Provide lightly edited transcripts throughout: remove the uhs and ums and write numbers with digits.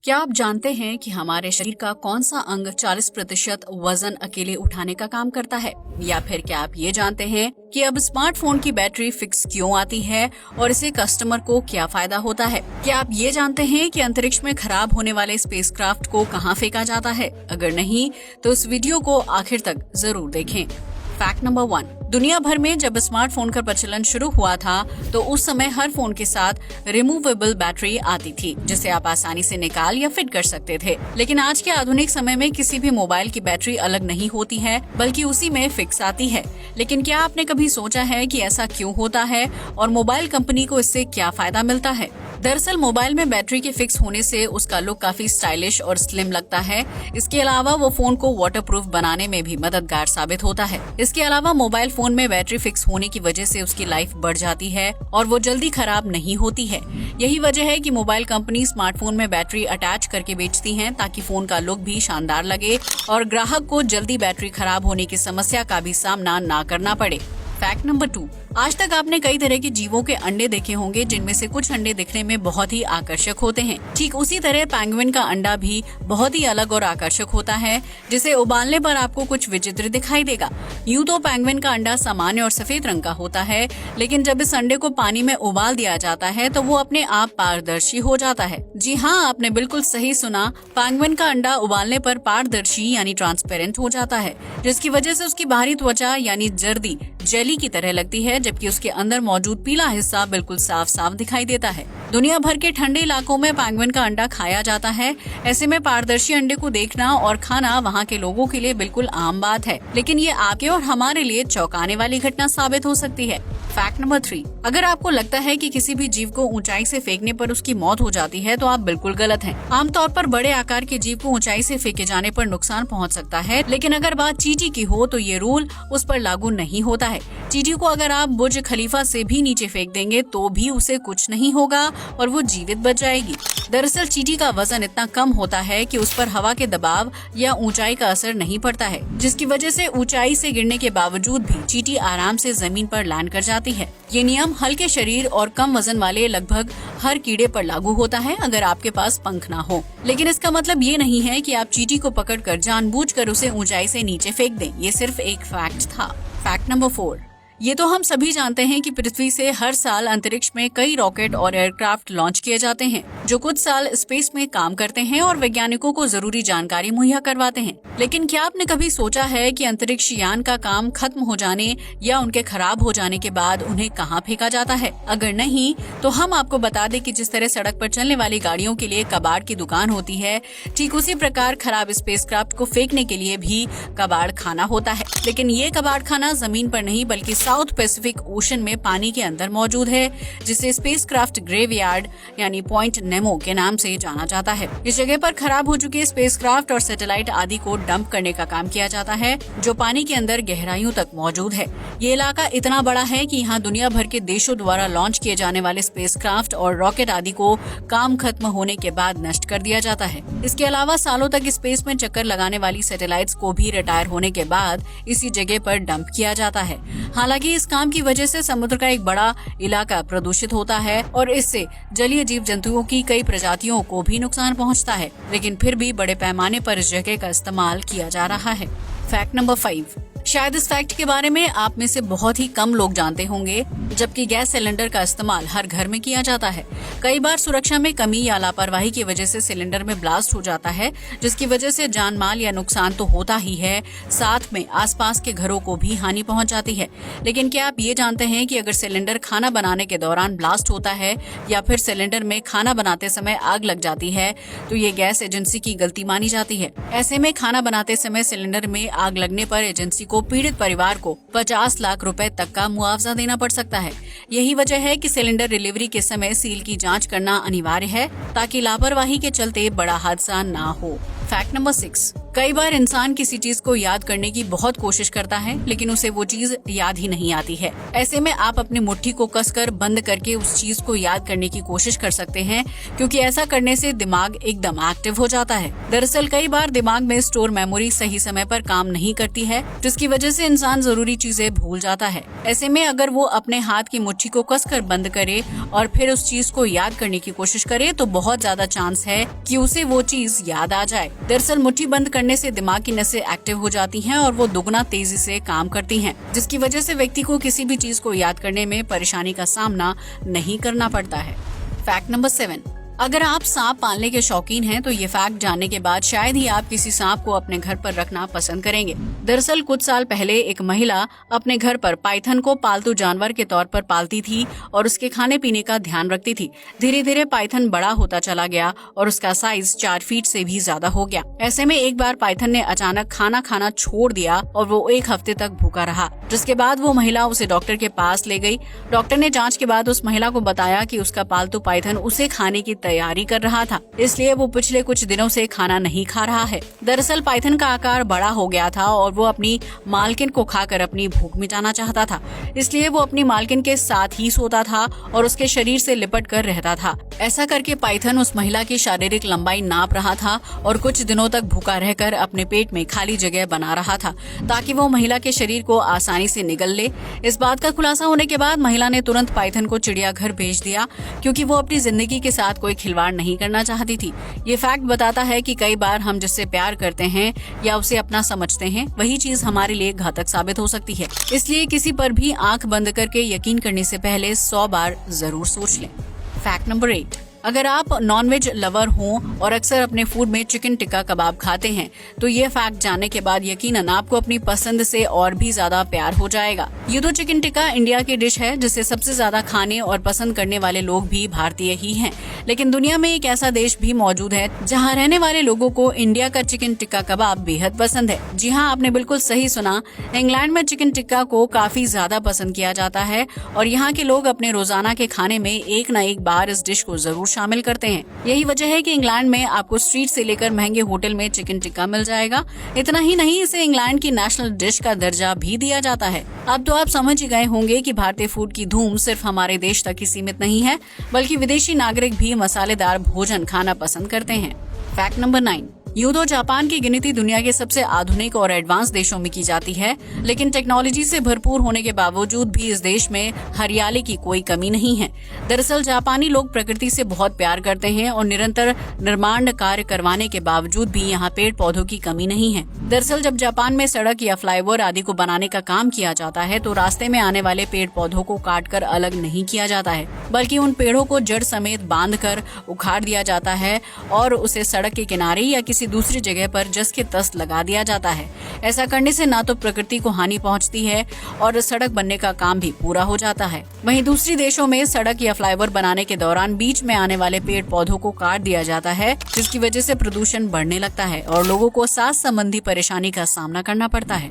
क्या आप जानते हैं कि हमारे शरीर का कौन सा अंग 40% वजन अकेले उठाने का काम करता है? या फिर क्या आप ये जानते हैं कि अब स्मार्टफोन की बैटरी फिक्स क्यों आती है और इसे कस्टमर को क्या फायदा होता है? क्या आप ये जानते हैं कि अंतरिक्ष में खराब होने वाले स्पेसक्राफ्ट को कहाँ फेंका जाता है? अगर नहीं तो इस वीडियो को आखिर तक जरूर देखें। फैक्ट नंबर 1, दुनिया भर में जब स्मार्टफोन का प्रचलन शुरू हुआ था तो उस समय हर फोन के साथ रिमूवेबल बैटरी आती थी जिसे आप आसानी से निकाल या फिट कर सकते थे। लेकिन आज के आधुनिक समय में किसी भी मोबाइल की बैटरी अलग नहीं होती है बल्कि उसी में फिक्स आती है। लेकिन क्या आपने कभी सोचा है कि ऐसा क्यों होता है और मोबाइल कंपनी को इससे क्या फायदा मिलता है? दरअसल मोबाइल में बैटरी के फिक्स होने से उसका लुक काफी स्टाइलिश और स्लिम लगता है। इसके अलावा वो फोन को वाटरप्रूफ बनाने में भी मददगार साबित होता है। इसके अलावा मोबाइल फोन में बैटरी फिक्स होने की वजह से उसकी लाइफ बढ़ जाती है और वो जल्दी खराब नहीं होती है। यही वजह है कि मोबाइल कंपनी स्मार्टफोन में बैटरी अटैच करके बेचती हैं ताकि फोन का लुक भी शानदार लगे और ग्राहक को जल्दी बैटरी खराब होने की समस्या का भी सामना ना करना पड़े। फैक्ट नंबर 2, आज तक आपने कई तरह के जीवों के अंडे देखे होंगे जिनमें से कुछ अंडे दिखने में बहुत ही आकर्षक होते हैं। ठीक उसी तरह पेंगुइन का अंडा भी बहुत ही अलग और आकर्षक होता है जिसे उबालने पर आपको कुछ विचित्र दिखाई देगा। यूं तो पेंगुइन का अंडा सामान्य और सफेद रंग का होता है, लेकिन जब इस अंडे को पानी में उबाल दिया जाता है तो वो अपने आप पारदर्शी हो जाता है। जी हाँ, आपने बिल्कुल सही सुना, पेंगुइन का अंडा उबालने पर पारदर्शी यानी ट्रांसपेरेंट हो जाता है, जिसकी वजह से उसकी बाहरी त्वचा यानी जर्दी जेली की तरह लगती है, जबकि उसके अंदर मौजूद पीला हिस्सा बिल्कुल साफ साफ दिखाई देता है। दुनिया भर के ठंडे इलाकों में पेंगुइन का अंडा खाया जाता है। ऐसे में पारदर्शी अंडे को देखना और खाना वहाँ के लोगों के लिए बिल्कुल आम बात है, लेकिन ये आपके और हमारे लिए चौंकाने वाली घटना साबित हो सकती है। फैक्ट नंबर 3, अगर आपको लगता है कि किसी भी जीव को ऊंचाई से फेंकने पर उसकी मौत हो जाती है तो आप बिल्कुल गलत हैं। आमतौर पर बड़े आकार के जीव को ऊंचाई से फेंके जाने पर नुकसान पहुंच सकता है, लेकिन अगर बात चींटी की हो तो ये रूल उस पर लागू नहीं होता है। चींटी को अगर आप बुर्ज खलीफा से भी नीचे फेंक देंगे तो भी उसे कुछ नहीं होगा और वो जीवित बच जाएगी। दरअसल चींटी का वजन इतना कम होता है कि उस पर हवा के दबाव या ऊंचाई का असर नहीं पड़ता है, जिसकी वजह से ऊंचाई से गिरने के बावजूद भी चींटी आराम से जमीन पर लैंड कर जाती है। ये नियम हल्के शरीर और कम वजन वाले लगभग हर कीड़े पर लागू होता है अगर आपके पास पंख ना हो। लेकिन इसका मतलब ये नहीं है कि आप चींटी को पकड़कर जानबूझकर उसे ऊंचाई से नीचे फेंक दें। ये सिर्फ एक फैक्ट था। फैक्ट नंबर 4, ये तो हम सभी जानते हैं कि पृथ्वी से हर साल अंतरिक्ष में कई रॉकेट और एयरक्राफ्ट लॉन्च किए जाते हैं जो कुछ साल स्पेस में काम करते हैं और वैज्ञानिकों को जरूरी जानकारी मुहैया करवाते हैं। लेकिन क्या आपने कभी सोचा है कि अंतरिक्ष यान का काम खत्म हो जाने या उनके खराब हो जाने के बाद उन्हें कहाँ फेंका जाता है? अगर नहीं तो हम आपको बता दें कि जिस तरह सड़क पर चलने वाली गाड़ियों के लिए कबाड़ की दुकान होती है, ठीक उसी प्रकार खराब स्पेसक्राफ्ट को फेंकने के लिए भी कबाड़ खाना होता है। लेकिन ये कबाड़ खाना जमीन पर नहीं बल्कि साउथ पैसिफिक ओशन में पानी के अंदर मौजूद है, जिसे स्पेसक्राफ्ट ग्रेवयार्ड यानी पॉइंट नेमो के नाम से जाना जाता है। इस जगह पर खराब हो चुके स्पेसक्राफ्ट और सैटेलाइट आदि को डंप करने का काम किया जाता है जो पानी के अंदर गहराइयों तक मौजूद है। ये इलाका इतना बड़ा है कि यहाँ दुनिया भर के देशों द्वारा लॉन्च किए जाने वाले स्पेसक्राफ्ट और रॉकेट आदि को काम खत्म होने के बाद नष्ट कर दिया जाता है। इसके अलावा सालों तक स्पेस में चक्कर लगाने वाली सैटेलाइट्स को भी रिटायर होने के बाद इसी जगह पर डंप किया जाता है। हालांकि इस काम की वजह से समुद्र का एक बड़ा इलाका प्रदूषित होता है और इससे जलीय जीव जंतुओं की कई प्रजातियों को भी नुकसान पहुंचता है, लेकिन फिर भी बड़े पैमाने पर इस जगह का इस्तेमाल किया जा रहा है। फैक्ट नंबर 5, शायद इस फैक्ट के बारे में आप में से बहुत ही कम लोग जानते होंगे, जबकि गैस सिलेंडर का इस्तेमाल हर घर में किया जाता है। कई बार सुरक्षा में कमी या लापरवाही की वजह से सिलेंडर में ब्लास्ट हो जाता है, जिसकी वजह से जान माल या नुकसान तो होता ही है, साथ में आसपास के घरों को भी हानि पहुंच जाती है। लेकिन क्या आप ये जानते हैं कि अगर सिलेंडर खाना बनाने के दौरान ब्लास्ट होता है या फिर सिलेंडर में खाना बनाते समय आग लग जाती है तो ये गैस एजेंसी की गलती मानी जाती है। ऐसे में खाना बनाते समय सिलेंडर में आग लगने पर एजेंसी को पीड़ित परिवार को 50 लाख रुपए तक का मुआवजा देना पड़ सकता है। यही वजह है कि सिलेंडर डिलीवरी के समय सील की जांच करना अनिवार्य है ताकि लापरवाही के चलते बड़ा हादसा ना हो। फैक्ट नंबर 6, कई बार इंसान किसी चीज को याद करने की बहुत कोशिश करता है, लेकिन उसे वो चीज याद ही नहीं आती है। ऐसे में आप अपनी मुट्ठी को कसकर बंद करके उस चीज को याद करने की कोशिश कर सकते हैं, क्योंकि ऐसा करने से दिमाग एकदम एक्टिव हो जाता है। दरअसल कई बार दिमाग में स्टोर मेमोरी सही समय पर काम नहीं करती है, जिसकी वजह से इंसान जरूरी चीजें भूल जाता है। ऐसे में अगर वो अपने हाथ की मुट्ठी को कसकर बंद करे और फिर उस चीज को याद करने की कोशिश करे, तो बहुत ज्यादा चांस है कि उसे वो चीज याद आ जाए। दरअसल मुट्ठी बंद करने से दिमाग की नसें एक्टिव हो जाती हैं और वो दुगना तेजी से काम करती हैं, जिसकी वजह से व्यक्ति को किसी भी चीज को याद करने में परेशानी का सामना नहीं करना पड़ता है। फैक्ट नंबर 7, अगर आप सांप पालने के शौकीन हैं, तो ये फैक्ट जानने के बाद शायद ही आप किसी सांप को अपने घर पर रखना पसंद करेंगे। दरअसल कुछ साल पहले एक महिला अपने घर पर पाइथन को पालतू जानवर के तौर पर पालती थी और उसके खाने पीने का ध्यान रखती थी। धीरे धीरे पाइथन बड़ा होता चला गया और उसका साइज 4 फीट से भी ज्यादा हो गया। ऐसे में एक बार पाइथन ने अचानक खाना खाना छोड़ दिया और वो 1 हफ्ते तक भूखा रहा, जिसके बाद वो महिला उसे डॉक्टर के पास ले गई। डॉक्टर ने जाँच के बाद उस महिला को बताया कि उसका पालतू पाइथन उसे खाने की तैयारी कर रहा था, इसलिए वो पिछले कुछ दिनों से खाना नहीं खा रहा है। दरअसल पाइथन का आकार बड़ा हो गया था और वो अपनी मालकिन को खाकर अपनी भूख मिटाना चाहता था, इसलिए वो अपनी मालकिन के साथ ही सोता था और उसके शरीर से लिपट कर रहता था। ऐसा करके पाइथन उस महिला की शारीरिक लंबाई नाप रहा था और कुछ दिनों तक भूखा रहकर अपने पेट में खाली जगह बना रहा था, ताकि वो महिला के शरीर को आसानी से निगल ले। इस बात का खुलासा होने के बाद महिला ने तुरंत पाइथन को चिड़ियाघर भेज दिया, क्योंकि वो अपनी जिंदगी के साथ कोई खिलवाड़ नहीं करना चाहती थी। ये फैक्ट बताता है कि कई बार हम जिससे प्यार करते हैं या उसे अपना समझते हैं, वही चीज हमारे लिए घातक साबित हो सकती है। इसलिए किसी पर भी आंख बंद करके यकीन करने से पहले 100 बार जरूर सोच लें। फैक्ट नंबर 8, अगर आप नॉनवेज लवर हों और अक्सर अपने फूड में चिकन टिक्का कबाब खाते हैं, तो ये फैक्ट जानने के बाद यकीनन आपको अपनी पसंद से और भी ज्यादा प्यार हो जाएगा। ये तो चिकन टिक्का इंडिया की डिश है, जिसे सबसे ज्यादा खाने और पसंद करने वाले लोग भी भारतीय ही हैं। लेकिन दुनिया में एक ऐसा देश भी मौजूद है जहाँ रहने वाले लोगों को इंडिया का चिकन टिक्का कबाब बेहद पसंद है। जी हाँ, आपने बिल्कुल सही सुना। इंग्लैंड में चिकन टिक्का को काफी ज्यादा पसंद किया जाता है और यहाँ के लोग अपने रोजाना के खाने में एक न एक बार इस डिश को जरूर शामिल करते हैं। यही वजह है कि इंग्लैंड में आपको स्ट्रीट से लेकर महंगे होटल में चिकन टिक्का मिल जाएगा। इतना ही नहीं, इसे इंग्लैंड की नेशनल डिश का दर्जा भी दिया जाता है। अब तो आप समझ ही गए होंगे कि भारतीय फूड की धूम सिर्फ हमारे देश तक ही सीमित नहीं है, बल्कि विदेशी नागरिक भी मसालेदार भोजन खाना पसंद करते हैं। फैक्ट नंबर 9, यूं तो जापान की गिनती दुनिया के सबसे आधुनिक और एडवांस देशों में की जाती है, लेकिन टेक्नोलॉजी से भरपूर होने के बावजूद भी इस देश में हरियाली की कोई कमी नहीं है। दरअसल जापानी लोग प्रकृति से बहुत प्यार करते हैं और निरंतर निर्माण कार्य करवाने के बावजूद भी यहाँ पेड़ पौधों की कमी नहीं है। दरअसल जब जापान में सड़क या फ्लाईओवर आदि को बनाने का काम किया जाता है, तो रास्ते में आने वाले पेड़ पौधों को काटकर अलग नहीं किया जाता है, बल्कि उन पेड़ों को जड़ समेत बांधकर उखाड़ दिया जाता है और उसे सड़क के किनारे या किसी दूसरी जगह पर जस के तस लगा दिया जाता है। ऐसा करने से ना तो प्रकृति को हानि पहुंचती है और सड़क बनने का काम भी पूरा हो जाता है। वहीं दूसरी देशों में सड़क या फ्लाईओवर बनाने के दौरान बीच में आने वाले पेड़ पौधों को काट दिया जाता है, जिसकी वजह से प्रदूषण बढ़ने लगता है और लोगों को सांस संबंधी परेशानी का सामना करना पड़ता है।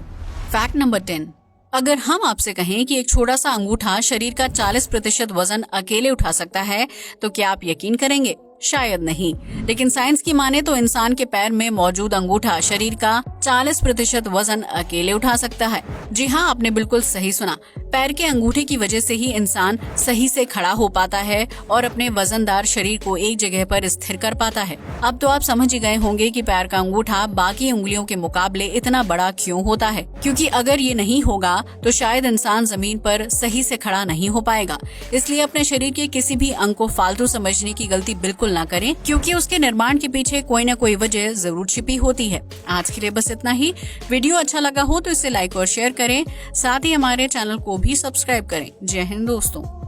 फैक्ट नंबर 10, अगर हम आपसे कहें कि एक छोटा सा अंगूठा शरीर का 40% वजन अकेले उठा सकता है, तो क्या आप यकीन करेंगे? शायद नहीं, लेकिन साइंस की माने तो इंसान के पैर में मौजूद अंगूठा शरीर का 40% वजन अकेले उठा सकता है। जी हाँ, आपने बिल्कुल सही सुना। पैर के अंगूठे की वजह से ही इंसान सही से खड़ा हो पाता है और अपने वजनदार शरीर को एक जगह पर स्थिर कर पाता है। अब तो आप समझ ही गए होंगे कि पैर का अंगूठा बाकी उंगलियों के मुकाबले इतना बड़ा क्यों होता है, क्योंकि अगर ये नहीं होगा तो शायद इंसान जमीन पर सही से खड़ा नहीं हो पाएगा। इसलिए अपने शरीर के किसी भी अंग को फालतू समझने की गलती बिल्कुल ना करें, क्योंकि उसके निर्माण के पीछे कोई न कोई वजह जरूर छिपी होती है। आज के लिए बस इतना ही। वीडियो अच्छा लगा हो तो इसे लाइक और शेयर करें, साथ ही हमारे चैनल को भी सब्सक्राइब करें। जय हिंद दोस्तों।